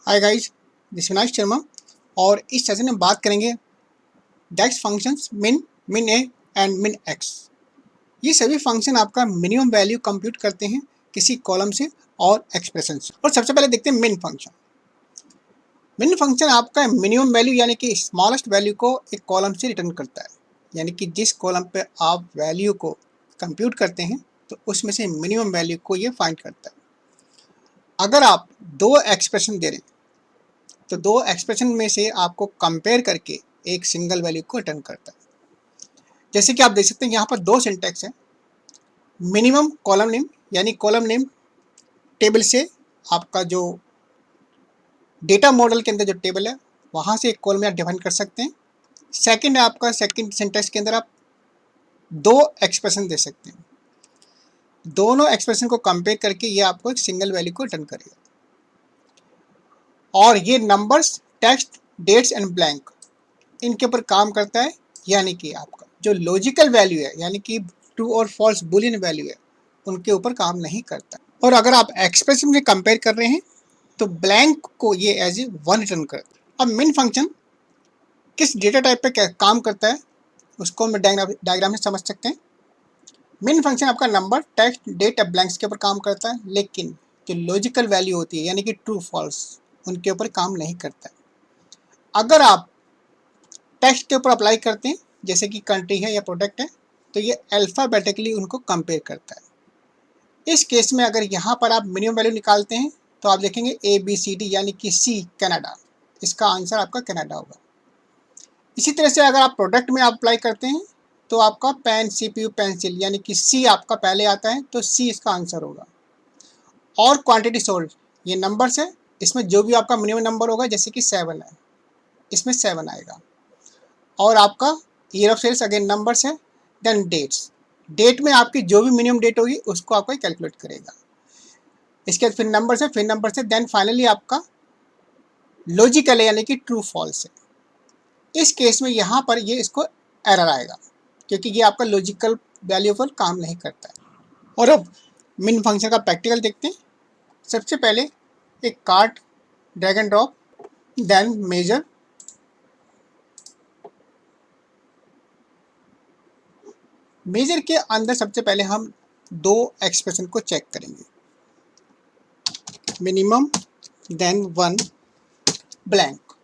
Hi guys, this विनाश शर्मा। और इस सेशन में बात करेंगे डेक्स फंक्शंस मिन ए एंड मिन एक्स। ये सभी फंक्शन आपका मिनिमम वैल्यू कंप्यूट करते हैं किसी कॉलम से और एक्सप्रेशन से। और सबसे पहले देखते हैं मिन फंक्शन। मिन फंक्शन आपका मिनिमम वैल्यू यानी कि स्मॉलेस्ट वैल्यू को एक कॉलम से रिटर्न करता है, यानी कि जिस कॉलम पे आप वैल्यू को कंप्यूट करते हैं तो उसमें से मिनिमम वैल्यू को ये फाइंड करता है। अगर आप दो एक्सप्रेशन दे रहे हैं तो दो एक्सप्रेशन में से आपको कंपेयर करके एक सिंगल वैल्यू को रिटर्न करता है। जैसे कि आप देख सकते हैं यहाँ पर दो सिंटैक्स है। मिनिमम कॉलम नेम यानी कॉलम नेम टेबल से आपका जो डेटा मॉडल के अंदर जो टेबल है वहाँ से एक कॉलम आप डिफाइन कर सकते हैं। सेकंड है आपका सेकंड सिंटैक्स के अंदर आप दो एक्सप्रेशन दे सकते हैं। दोनों एक्सप्रेशन को कंपेयर करके ये आपको एक सिंगल वैल्यू को रिटर्न करेगा। और ये numbers, text, dates and blank इनके ऊपर काम करता है, यानी कि आपका जो लॉजिकल वैल्यू है यानी कि ट्रू और फॉल्स बुलियन वैल्यू है उनके ऊपर काम नहीं करता। और अगर आप एक्सप्रेशन से कंपेयर कर रहे हैं तो ब्लैंक को ये एज ए वन रिटर्न करता है। अब मिन फंक्शन किस डेटा टाइप पे काम करता है उसको हम डायग्राम से समझ सकते हैं। मिन फंक्शन आपका नंबर, टेक्स्ट, डेट या ब्लैंक्स के ऊपर काम करता है, लेकिन जो लॉजिकल वैल्यू होती है यानी कि ट्रू फॉल्स उनके ऊपर काम नहीं करता है। अगर आप टेक्स्ट के ऊपर अप्लाई करते हैं जैसे कि कंट्री है या प्रोडक्ट है तो ये अल्फ़ाबेटिकली उनको कंपेयर करता है। इस केस में अगर यहाँ पर आप मिनिमम वैल्यू निकालते हैं तो आप देखेंगे ABCD यानी कि C कनाडा, इसका आंसर आपका कनाडा होगा। इसी तरह से अगर आप प्रोडक्ट में आप अप्लाई करते हैं तो आपका पेन, CPU, पेंसिल यानी कि C आपका पहले आता है तो C इसका आंसर होगा। और क्वांटिटी सोल्ड ये नंबर्स है, इसमें जो भी आपका मिनिमम नंबर होगा जैसे कि 7 है इसमें 7 आएगा। और आपका year of sales again numbers है। देन डेट्स, डेट में आपकी जो भी मिनिमम डेट होगी उसको आपको कैलकुलेट करेगा। इसके बाद फिर नंबर्स है, फिर नंबर्स है, देन फाइनली आपका लॉजिकल है यानी कि ट्रू फॉल्स है। इस केस में यहाँ पर ये इसको एरर आएगा क्योंकि ये आपका लॉजिकल वैल्यू पर काम नहीं करता है। और अब मिन फंक्शन का प्रैक्टिकल देखते हैं। सबसे पहले एक cart drag and drop, then measure, measure के अंदर सबसे पहले हम दो एक्सप्रेशन को चेक करेंगे, मिनिमम देन वन ब्लैंक।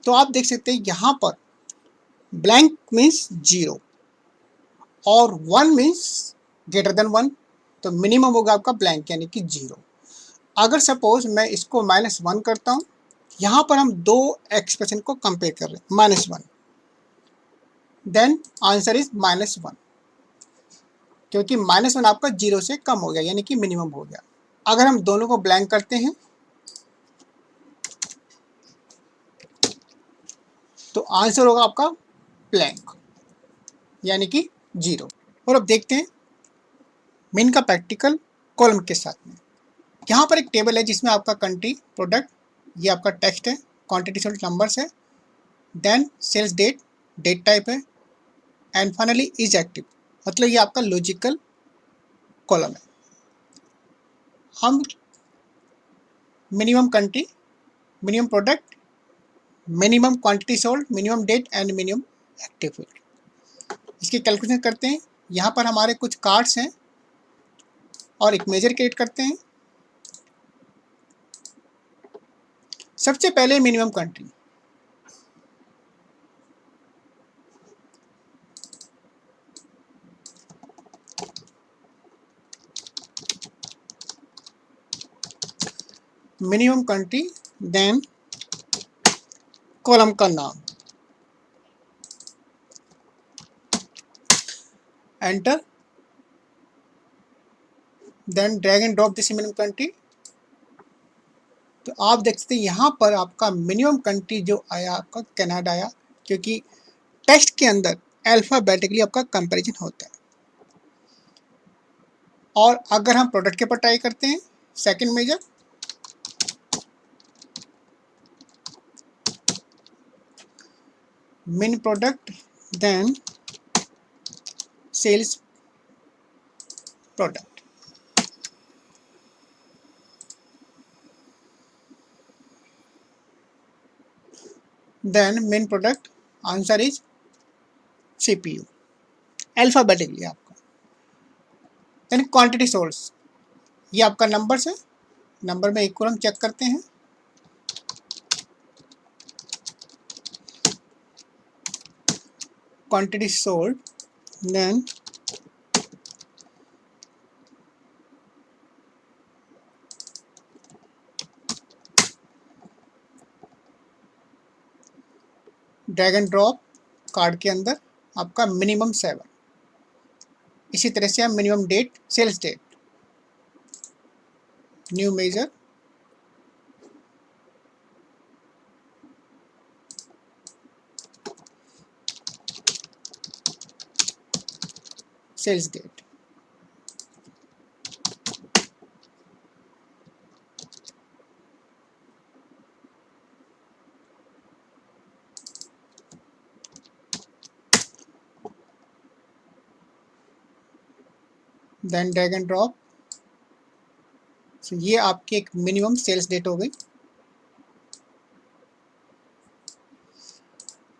तो आप देख सकते हैं यहाँ पर ब्लैंक मीन्स 0 और 1 मीन्स ग्रेटर देन 1, तो मिनिमम होगा आपका ब्लैंक यानी कि 0। अगर सपोज मैं इसको -1 करता हूँ, यहाँ पर हम दो एक्सप्रेशन को कंपेयर कर रहे हैं, -1 देन आंसर इज -1 क्योंकि -1 आपका 0 से कम हो गया यानी कि मिनिमम हो गया। अगर हम दोनों को ब्लैंक करते हैं तो आंसर होगा आपका ब्लैंक यानी कि 0। और अब देखते हैं मिन का प्रैक्टिकल कॉलम के साथ में। यहाँ पर एक टेबल है जिसमें आपका कंट्री, प्रोडक्ट, ये आपका टेक्स्ट है, क्वांटिटी सोल्ड नंबर्स है, then sales date, date type है, एंड फाइनली इज एक्टिव, मतलब ये आपका लॉजिकल कॉलम है। हम minimum country, minimum product, minimum quantity sold, minimum date and minimum active इसकी कैलकुलेशन करते हैं। यहाँ पर हमारे कुछ कार्ड्स हैं और एक मेजर क्रिएट करते हैं। सबसे पहले minimum country, minimum country, then column का नाम, enter, then drag and drop this minimum country. तो आप देख सकते हैं यहाँ पर आपका मिनिमम कंट्री जो आया आपका कनाडा आया क्योंकि टेक्स्ट के अंदर अल्फ़ाबेटिकली आपका कंपैरिजन होता है। और अगर हम प्रोडक्ट के ऊपर ट्राई करते हैं, second measure, min product, then sales product. Then main product, answer is CPU, alphabetically आपका. Then quantity source, ये आपका नंबर्स है, नंबर में इक्वल हम चेक करते हैं. Quantity sold, then drag and drop card के अंदर आपका मिनिमम 7. इसी तरह से हम minimum date, sales date, new measure, sales date. Then drag and drop. So ये आपकी एक मिनिमम सेल्स डेट हो गई.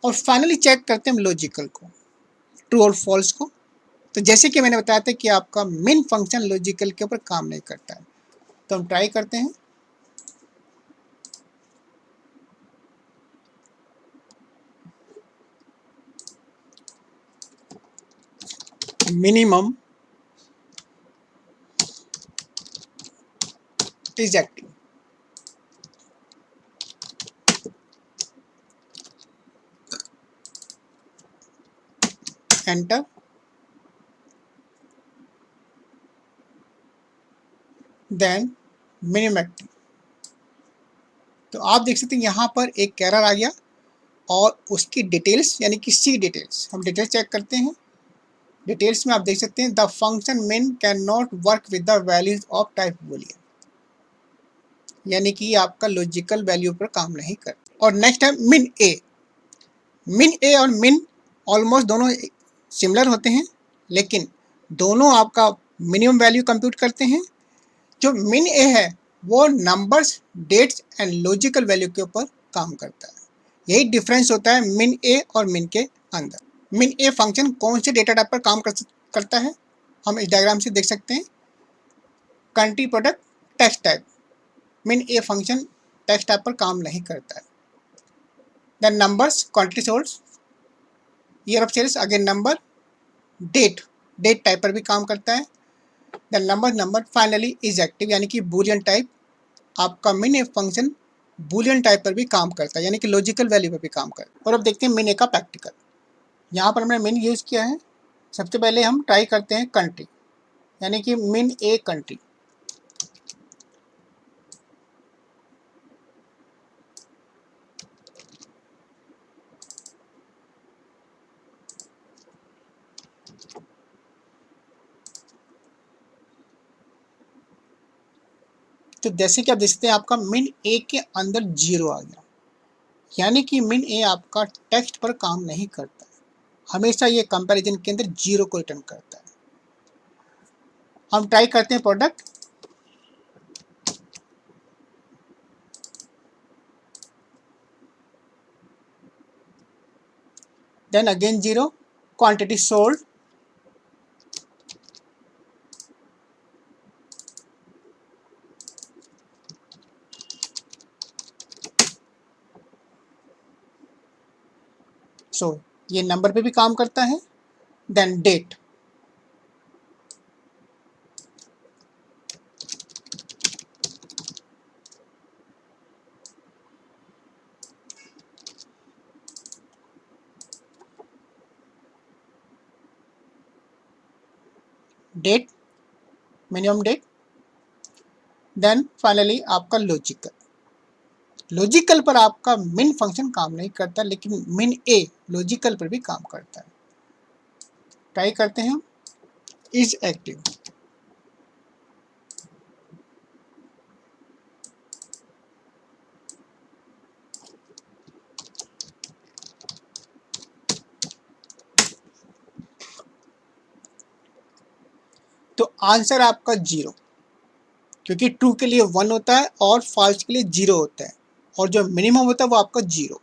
और फाइनली चेक करते हैं हम लॉजिकल को, ट्रू और फॉल्स को. तो जैसे कि मैंने बताया था कि आपका मेन फंक्शन लॉजिकल के ऊपर काम नहीं करता है, तो हम ट्राई करते हैं. Minimum is active. Enter. Then minimum active. तो आप देख सकते हैं यहाँ पर एक एरर आ गया और उसकी डिटेल्स यानी कि सी डिटेल्स, हम डिटेल्स चेक करते हैं. डिटेल्स में आप देख सकते हैं the function min can not work with the values of type Boolean, यानी कि आपका लॉजिकल वैल्यू पर काम नहीं करता. और नेक्स्ट है min a. min a और min ऑलमोस्ट दोनों सिमिलर होते हैं, लेकिन दोनों आपका मिनिमम वैल्यू कंप्यूट करते हैं. जो min a है वो numbers, dates and logical value के ऊपर काम करता है. यही डिफरेंस होता है min a और min के अंदर. min a फंक्शन कौन से डेटा टाइप पर काम करता है, हम इस डायग्राम से देख सकते हैं. Country, product, text type. min a function text type पर काम नहीं करता है. Then numbers, quantity source, year of sales, again number, date, date type पर भी काम करता है. Then number, finally is active, यानी कि बूलियन टाइप. आपका min a function boolean type पर भी काम करता है, यानी कि लॉजिकल वैल्यू पर भी काम करता है. और अब देखते हैं min a का प्रैक्टिकल. यहाँ पर हमने min यूज़ किया है. सबसे पहले हम ट्राई करते हैं कंट्री, यानी कि min a कंट्री. तो जैसे कि आप देख सकते हैं आपका min a के अंदर 0 आ गया, यानी कि min a आपका टेक्स्ट पर काम नहीं करता है. हमेशा ये कंपैरिजन के अंदर 0 को रिटर्न करता है. हम ट्राई करते हैं product. Then again 0. Quantity sold, so ये नंबर पे भी काम करता है. Then date, date, minimum date. Then finally आपका लॉजिकल. लॉजिकल पर आपका min फंक्शन काम नहीं करता, लेकिन min a लॉजिकल पर भी काम करता है. ट्राई करते हैं हम. Is active. तो आंसर आपका 0, क्योंकि ट्रू के लिए 1 होता है और फॉल्स के लिए 0 होता है, और जो मिनिमम होता है वो आपका 0।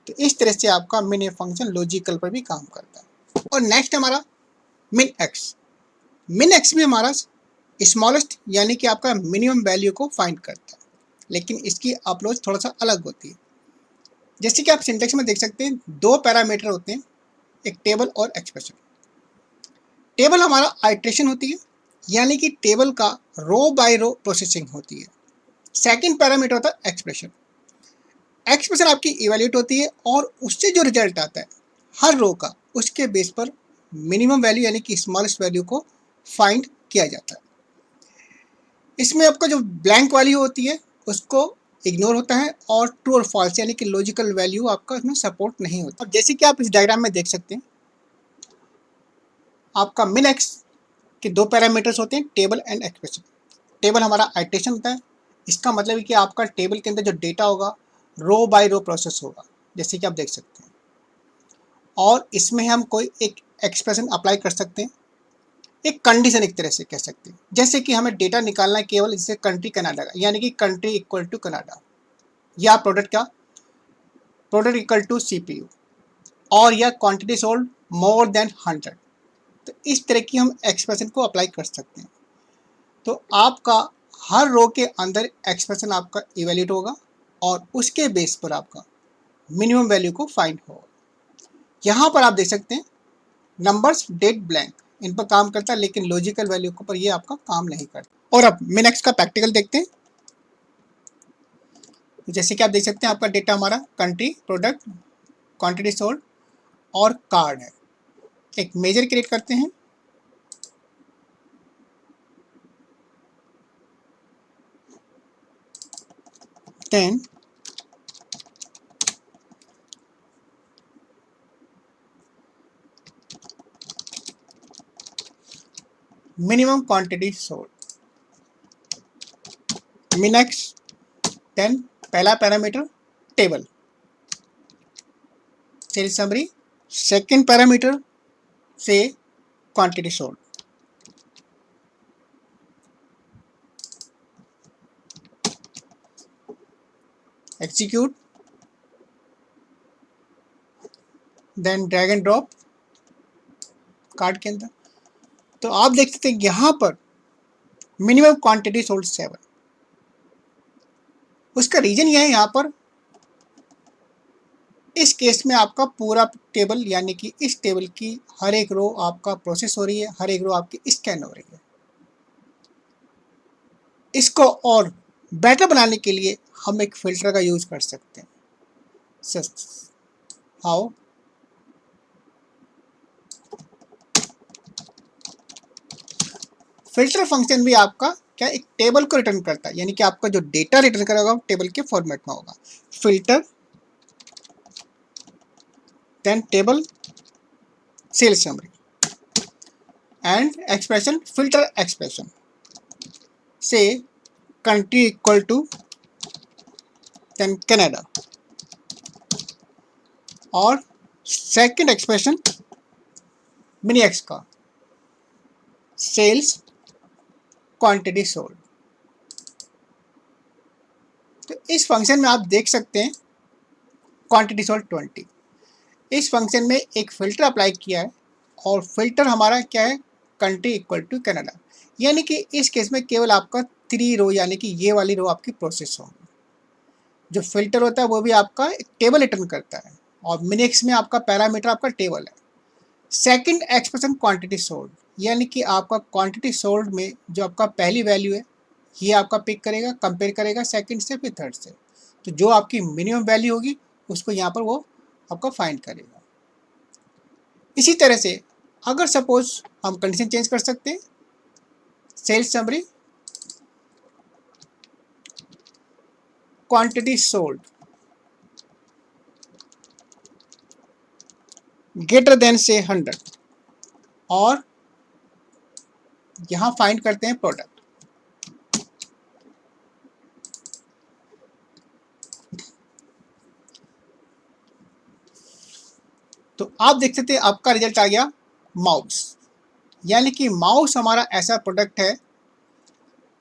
तो इस तरह से आपका मिन फंक्शन लॉजिकल पर भी काम करता है। और नेक्स्ट हमारा मिन एक्स। मिन एक्स भी हमारा स्मॉलेस्ट यानी कि आपका मिनिमम वैल्यू को फाइंड करता है, लेकिन इसकी अप्रोच थोड़ा सा अलग होती है। जैसे कि आप सिंटेक्स में देख सकते हैं, 2 पैरामीटर होते हैं, एक टेबल और एक्सप्रेशन। टेबल हमारा आइट्रेशन होती है, यानी कि टेबल का रो बाय रो प्रोसेसिंग होती है। सेकंड पैरामीटर होता है एक्सप्रेशन। एक्सप्रेशन आपकी इवैल्यूएट होती है और उससे जो रिजल्ट आता है हर रो का, उसके बेस पर मिनिमम वैल्यू यानी कि स्मॉलेस्ट वैल्यू को फाइंड किया जाता है। इसमें आपका जो ब्लैंक वैल्यू होती है उसको इग्नोर होता है, और ट्रू और फॉल्स यानी कि लॉजिकल वैल्यू आपका इसमें सपोर्ट नहीं होता। अब जैसे कि आप इस डायग्राम में देख सकते हैं, आपका मिन एक्स के 2 पैरामीटर्स होते हैं, टेबल एंड एक्सप्रेशन। टेबल हमारा आइट्रेशन होता है, इसका मतलब है कि आपका टेबल के अंदर जो डेटा होगा रो बाय रो प्रोसेस होगा, जैसे कि आप देख सकते हैं। और इसमें हम कोई एक एक्सप्रेशन अप्लाई कर सकते हैं, एक कंडीशन एक तरह से कह सकते हैं। जैसे कि हमें डेटा निकालना है केवल इससे कंट्री कनाडा का, यानी कि कंट्री इक्वल टू कनाडा, या प्रोडक्ट इक्वल टू सीपीयू, और या क्वांटिटी सोल्ड मोर देन 100। तो इस तरह की हम एक्सप्रेशन को अप्लाई कर सकते हैं। तो आपका हर रो के अंदर एक्सप्रेशन आपका इवैल्यूएट होगा और उसके बेस पर आपका मिनिमम वैल्यू को फाइंड होगा। यहाँ पर आप देख सकते हैं नंबर्स डेट ब्लैंक इन पर काम करता है, लेकिन लॉजिकल वैल्यू के ऊपर ये आपका काम नहीं करता। और अब मिनएक्स का प्रैक्टिकल देखते हैं। जैसे कि आप देख सकते हैं, आपका डेटा हमारा कंट्री, प्रोडक्ट, क्वांटिटी सोल्ड और कार्ड है। एक मेजर क्रिएट करते हैं। Then minimum quantity sold, minx, then पहला parameter table, sale summary, second parameter से quantity sold, execute, then drag and drop card के अंदर। तो आप देख सकते हैं यहाँ पर मिनिमम क्वांटिटी सोल्ड 7। उसका रीजन यह है, यहाँ पर इस केस में आपका पूरा टेबल यानी कि इस टेबल की हर एक रो आपका प्रोसेस हो रही है, हर एक रो आपकी स्कैन हो रही है। इसको और बेटर बनाने के लिए हम एक फिल्टर का यूज कर सकते हैं। हाउ? फिल्टर फंक्शन भी आपका क्या एक टेबल को रिटर्न करता है, यानी कि आपका जो डेटा रिटर्न करेगा वो टेबल के फॉर्मेट में होगा। Filter, then table, sale summary and expression, filter expression से country equal to then Canada, और सेकंड एक्सप्रेशन मिनी एक्स का सेल्स क्वांटिटी सोल्ड। तो इस फंक्शन में आप देख सकते हैं क्वांटिटी सोल्ड 20। इस फंक्शन में एक फिल्टर अप्लाई किया है, और फिल्टर हमारा क्या है, कंट्री इक्वल टू कनाडा, यानी कि इस केस में केवल आपका 3 रो यानी कि ये वाली रो आपकी प्रोसेस होगी। जो फिल्टर होता है वो भी आपका एक टेबल रिटर्न करता है, और मिनिक्स में आपका पैरामीटर आपका टेबल है। सेकंड एक्सप्रेशन क्वांटिटी सोल्ड, यानी कि आपका क्वांटिटी सोल्ड में जो आपका पहली वैल्यू है ये आपका पिक करेगा, कंपेयर करेगा सेकंड से फिर थर्ड से। तो जो आपकी मिनिमम वैल्यू होगी उसको यहाँ पर वो आपका फाइंड करेगा। इसी तरह से अगर सपोज हम कंडीशन चेंज कर सकते हैं, sales summary quantity sold greater than से 100, और यहां फाइंड करते हैं प्रोडक्ट। तो आप देख सकते हैं आपका रिजल्ट आ गया माउस, यानी कि माउस हमारा ऐसा प्रोडक्ट है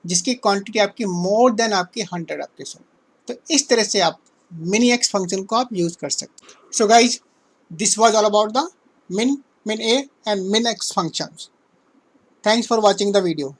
जिसकी क्वांटिटी आपकी मोर देन आपकी 100 आपके सो। तो इस तरह से आप मिनी एक्स फंक्शन को आप यूज कर सकते हैं। So guys, this was all about the min, min a and min x functions. Thanks for watching the video.